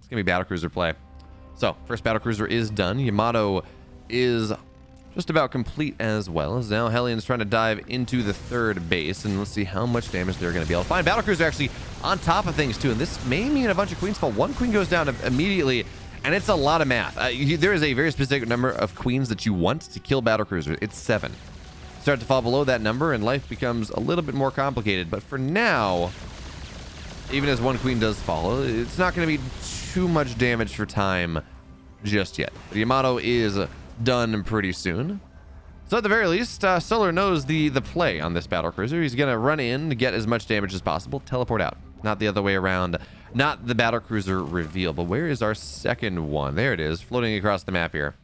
going to be battlecruiser play. So, first battlecruiser is done. Yamato is just about complete as well. As now Hellions trying to dive into the third base, and let's see how much damage they're going to be able to find. Battlecruiser actually on top of things too, and this may mean a bunch of queens fall. One queen goes down immediately, and it's a lot of math. There is a very specific number of queens that you want to kill battlecruiser. It's 7. Start to fall below that number, and life becomes a little bit more complicated. But for now, even as one queen does fall, it's not going to be too much damage for time just yet. But Yamato is done pretty soon. So at the very least, Solar knows the play on this battlecruiser. He's going to run in to get as much damage as possible, teleport out. Not the other way around. Not the battlecruiser reveal. But where is our second one? There it is, floating across the map here.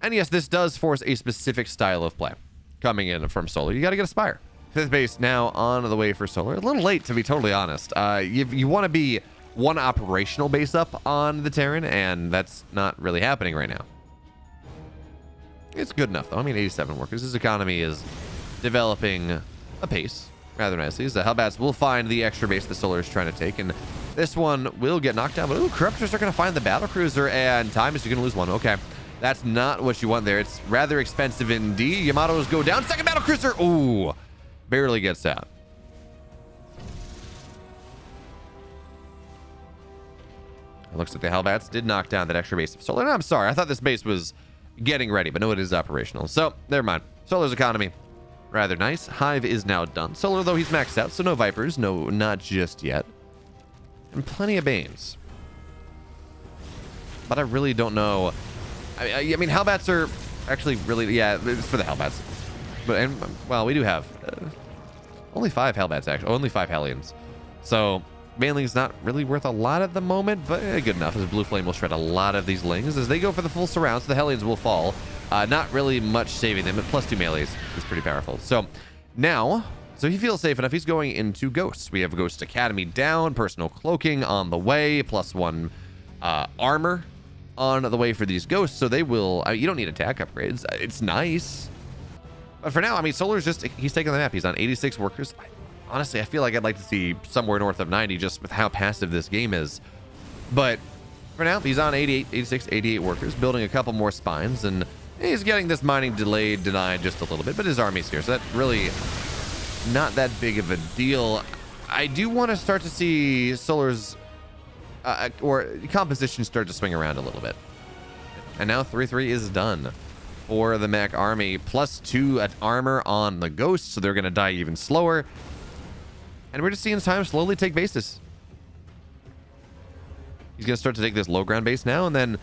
And yes, this does force a specific style of play coming in from Solar. You got to get a Spire. Fifth base now on the way for Solar. A little late, to be totally honest. You want to be one operational base up on the Terran, and that's not really happening right now. It's good enough, though. I mean, 87 workers. His economy is developing apace rather nicely. The Hellbats will find the extra base that Solar is trying to take, and this one will get knocked down. But, ooh, Corruptors are going to find the battlecruiser, and time is you're going to lose one. Okay. That's not what you want there. It's rather expensive indeed. Yamato's go down. Second battlecruiser. Ooh. Barely gets out. It looks like the Hellbats did knock down that extra base of Solar. No, I'm sorry. I thought this base was getting ready, but no, it is operational. So, never mind. Solar's economy, rather nice. Hive is now done. Solar, though, he's maxed out, so no Vipers. No, not just yet. And plenty of Banes. But I really don't know. I mean, Hellbats are actually really... Yeah, it's for the Hellbats. But, and, well, we do have only 5 Hellbats, actually. Only 5 Hellions. So, Baneling's not really worth a lot at the moment, but good enough, as Blue Flame will shred a lot of these Lings. As they go for the full surround, so the Hellions will fall. Not really much saving them, but +2 melees is pretty powerful. So, now... So he feels safe enough. He's going into Ghosts. We have Ghost Academy down, Personal Cloaking on the way, +1 armor on the way for these Ghosts. So they will... you don't need attack upgrades. It's nice. But for now, I mean, Solar's just... He's taking the map. He's on 86 workers. Honestly, I feel like I'd like to see somewhere north of 90 just with how passive this game is. But for now, he's on 88, 86, 88 workers, building a couple more spines, and he's getting this mining delayed, denied just a little bit, but his army's here, so that really not that big of a deal. I do want to start to see Solar's or composition start to swing around a little bit. And now 3-3 is done for the mech army, +2 at armor on the Ghosts, so they're going to die even slower. And we're just seeing time slowly take bases. He's going to start to take this low ground base now, and then,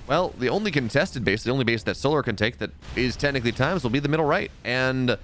well, the only contested base, the only base that Solar can take that is technically Time's, will be the middle right. And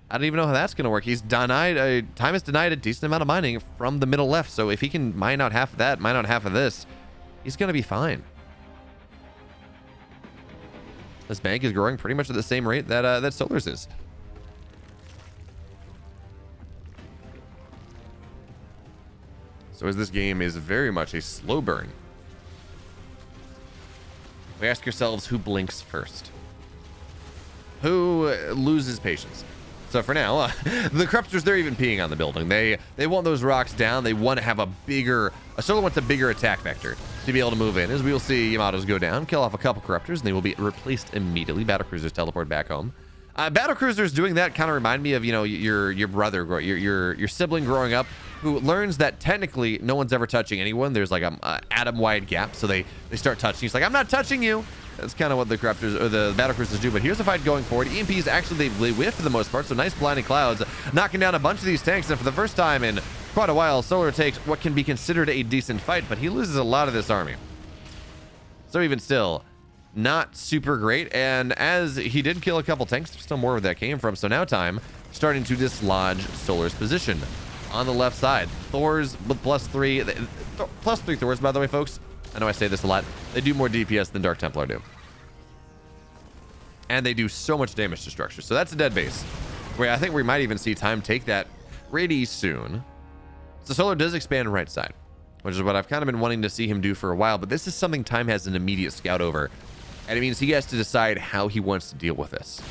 I don't even know how that's going to work. He's denied, Time is denied a decent amount of mining from the middle left, so if he can mine out half of that, mine out half of this, he's going to be fine. This bank is growing pretty much at the same rate that that Solar's is. So as this game is very much a slow burn, we ask ourselves who blinks first, who loses patience. So for now, the Corruptors, they're even peeing on the building. They want those rocks down. They want to have a bigger... Solar wants a bigger attack vector to be able to move in. As we will see Yamato's go down, kill off a couple Corruptors, and they will be replaced immediately. Battlecruisers teleport back home. Battlecruisers doing that kind of remind me of, you know, your brother, your sibling growing up, who learns that technically no one's ever touching anyone. There's like a atom-wide gap, so they start touching. He's like, I'm not touching you. That's kind of what the Corruptors or the Battlecruisers do. But here's the fight going forward. EMPs actually they whiff for the most part, so nice blinding clouds, knocking down a bunch of these tanks. And for the first time in quite a while, Solar takes what can be considered a decent fight, but he loses a lot of this army. So even still, not super great. And as he did kill a couple tanks, there's still more where that came from. So now Time starting to dislodge Solar's position on the left side. Thors with +3, +3 Thors, by the way, folks. I know I say this a lot. They do more DPS than Dark Templar do. And they do so much damage to structures. So that's a dead base. Where I think we might even see Time take that pretty soon. So Solar does expand right side, which is what I've kind of been wanting to see him do for a while. But this is something Time has an immediate scout over. And it means he has to decide how he wants to deal with this.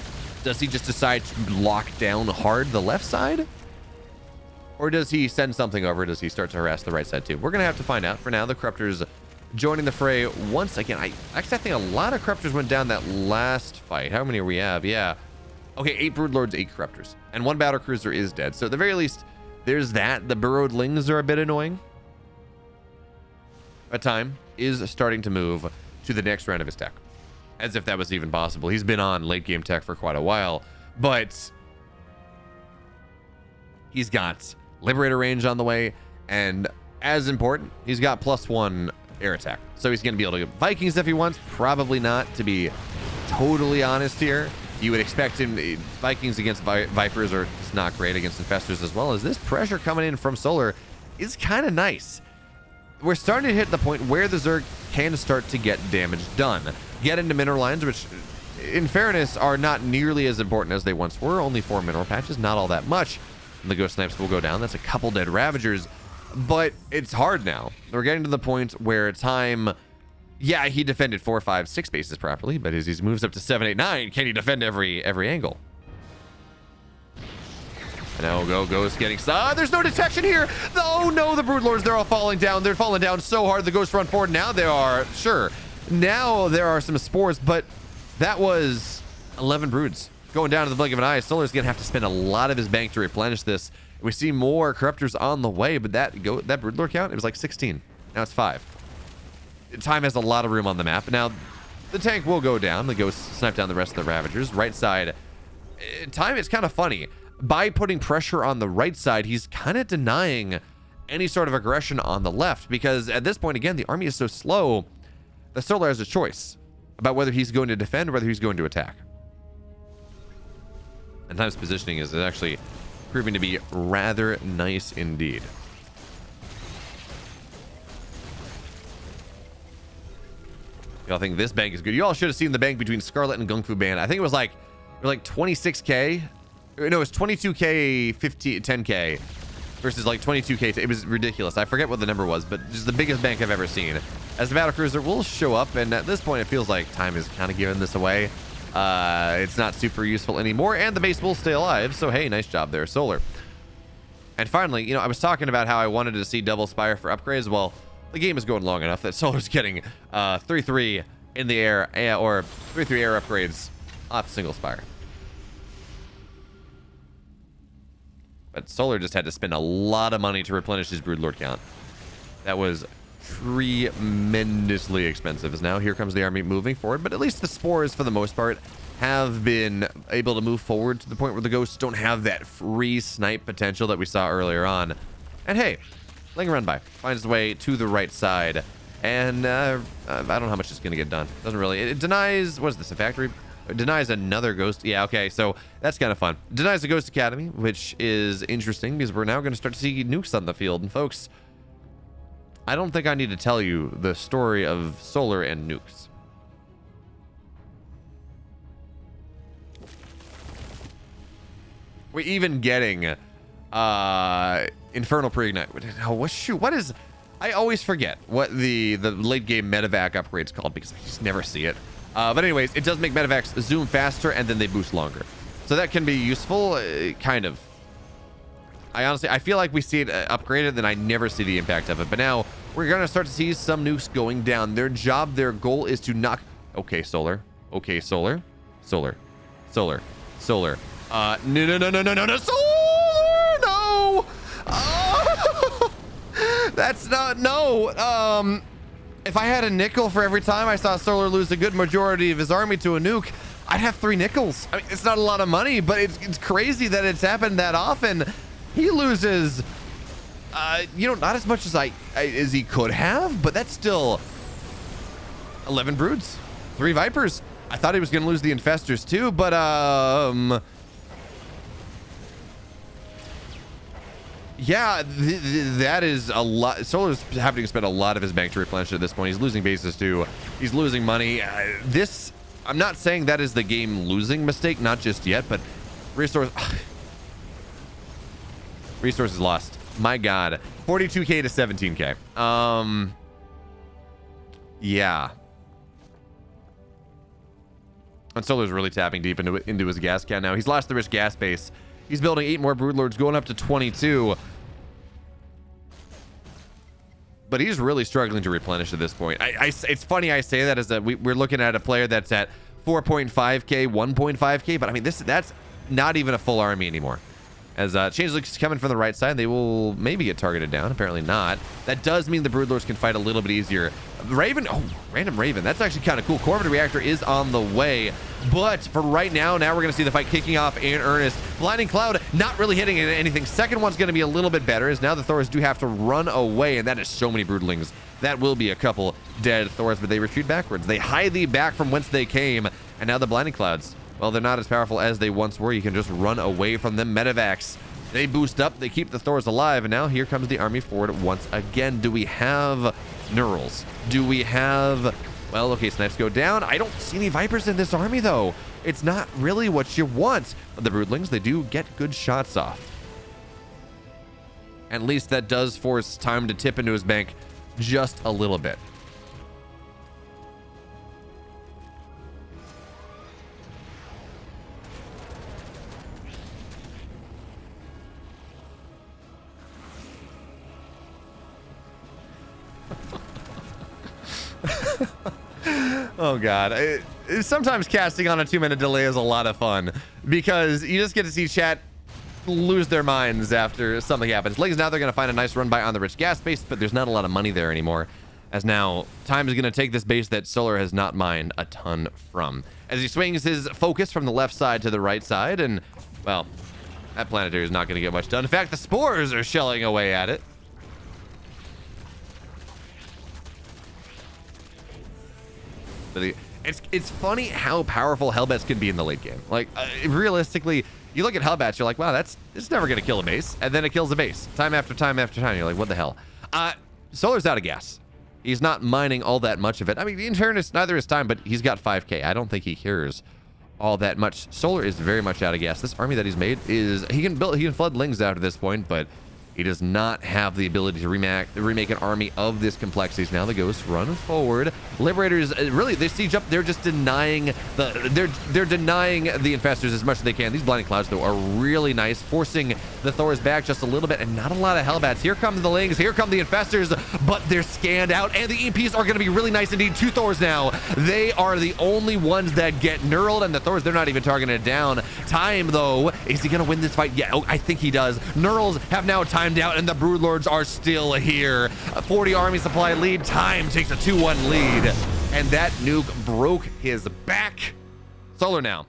Does he just decide to lock down hard the left side? Or does he send something over? Does he start to harass the right side too? We're going to have to find out. For now, the Corruptors joining the fray once again. I think a lot of corruptors went down that last fight. How many do we have? Yeah. Okay, 8 broodlords, 8 corruptors, and 1 battlecruiser is dead. So at the very least, there's that. The burrowedlings are a bit annoying. But time is starting to move to the next round of his tech, as if that was even possible. He's been on late game tech for quite a while, but he's got Liberator range on the way, and as important, he's got +1 air attack. So he's going to be able to get Vikings if he wants. Probably not, to be totally honest here. You would expect him. Vikings against Vipers are just not great against Infestors, as well as this pressure coming in from Solar is kind of nice. We're starting to hit the point where the Zerg can start to get damage done. Get into mineral lines, which in fairness are not nearly as important as they once were. Only 4 mineral patches, not all that much. And the Ghost Snipes will go down. That's a couple dead Ravagers, but it's hard now. We're getting to the point where time, yeah, he defended 4, 5, 6 bases properly, but as he moves up to 7, 8, 9, can he defend every angle? No, Ghost getting... there's no detection here! Oh no, the Broodlords, they're all falling down. They're falling down so hard, the Ghosts run forward. Now there are... Sure, now there are some spores, but that was 11 Broods going down to the blink of an eye. Solar's going to have to spend a lot of his bank to replenish this. We see more Corruptors on the way, but that Broodlord count, it was like 16. Now it's 5. Time has a lot of room on the map. Now, the tank will go down. The Ghosts snipe down the rest of the Ravagers. Right side, time is kind of funny. By putting pressure on the right side, he's kind of denying any sort of aggression on the left, because at this point, again, the army is so slow that Solar has a choice about whether he's going to defend or whether he's going to attack. And Time's positioning is actually proving to be rather nice indeed. Y'all think this bank is good? You all should have seen the bank between Scarlet and Gung Fu Band. I think it was like 26k. No, it's 22k, 10k versus like 22k. It was ridiculous. I forget what the number was, but just the biggest bank I've ever seen. As the battlecruiser will show up, and at this point, it feels like time is kind of giving this away. It's not super useful anymore, and the base will stay alive. So hey, nice job there, Solar. And finally, you know, I was talking about how I wanted to see double Spire for upgrades. Well, the game is going long enough that Solar's getting 3-3 in the air, or 3-3 air upgrades off single Spire. But Solar just had to spend a lot of money to replenish his Broodlord count. That was tremendously expensive. As now here comes the army moving forward, but at least the spores, for the most part, have been able to move forward to the point where the Ghosts don't have that free snipe potential that we saw earlier on. And hey, Ling Run By finds its way to the right side, and I don't know how much it's going to get done. Doesn't really. It denies, what is this, a factory? It denies another Ghost. Yeah, okay, so that's kind of fun. Denies the Ghost Academy, which is interesting because we're now going to start to see nukes on the field. And folks, I don't think I need to tell you the story of Solar and nukes. We're even getting Infernal Preignite. Oh, shoot, what is... I always forget what the late game medevac upgrade's called because I just never see it. But anyways, it does make medevacs zoom faster and then they boost longer. So that can be useful, kind of. I feel like we see it upgraded, then I never see the impact of it. But now we're going to start to see some nukes going down. Their goal is to knock... Okay, Solar. Okay, Solar. Solar. Solar. Solar. No, Solar! No! That's not... No. If I had a nickel for every time I saw Solar lose a good majority of his army to a nuke, I'd have 3 nickels. I mean, it's not a lot of money, but it's crazy that it's happened that often. He loses, you know, not as much as he could have, but that's still 11 Broods, 3 Vipers. I thought he was going to lose the Infestors too, but yeah, that is a lot. Solar's having to spend a lot of his bank to replenish at this point. He's losing bases too. He's losing money. I'm not saying that is the game losing mistake, not just yet, but resources lost. My God, 42k to 17k. Yeah. And Solar's really tapping deep into his gas can now. He's lost the rich gas base. He's building 8 more Broodlords, going up to 22. but he's really struggling to replenish at this point. It's funny I say that, as that we're looking at a player that's at 4.5k, 1.5k, but I mean, that's not even a full army anymore. As Changeling's coming from the right side, they will maybe get targeted down. Apparently not. That does mean the Broodlords can fight a little bit easier. Raven, oh, random Raven. That's actually kind of cool. Corvid Reactor is on the way. But for right now we're going to see the fight kicking off in earnest. Blinding Cloud not really hitting anything. Second one's going to be a little bit better, as now the Thors do have to run away, and that is so many Broodlings. That will be a couple dead Thors, but they retreat backwards. They hide thee back from whence they came, and now the Blinding Clouds, well, they're not as powerful as they once were. You can just run away from them. Medivacs, they boost up, they keep the Thors alive, and now here comes the army forward once again. Do we have Neurals? Do we have... Well, okay, snipes go down. I don't see any Vipers in this army, though. It's not really what you want. The Broodlings, they do get good shots off. At least that does force time to tip into his bank just a little bit. Oh god, sometimes casting on a 2-minute delay is a lot of fun, because you just get to see chat lose their minds after something happens. Legs, now they're going to find a nice run by on the rich gas base, but there's not a lot of money there anymore, as now time is going to take this base that Solar has not mined a ton from, as he swings his focus from the left side to the right side, and well, that planetary is not going to get much done. In fact, the spores are shelling away at it. It's funny how powerful Hellbats can be in the late game. Like, realistically, you look at Hellbats, you're like, wow, it's never going to kill a base. And then it kills a base. Time after time after time. You're like, what the hell? Solar's out of gas. He's not mining all that much of it. I mean, in fairness, neither is Time, but he's got 5k. I don't think he cares all that much. Solar is very much out of gas. This army that he's made is... He can flood Lings out at this point, but... He does not have the ability to remake an army of this complexity. Now the Ghosts run forward. Liberators, really, they siege up. They're just denying they're denying the Infestors as much as they can. These Blinding Clouds, though, are really nice, forcing the Thors back just a little bit, and not a lot of Hellbats. Here come the Lings, here come the Infestors, but they're scanned out, and the EMPs are going to be really nice indeed. 2 Thors now. They are the only ones that get knurled, and the Thors, they're not even targeted down. Time, though, is he going to win this fight? Yeah, I think he does. Knurls have now timed out, and the Broodlords are still here. A 40 army supply lead. Time takes a 2-1 lead, and that nuke broke his back. Solar now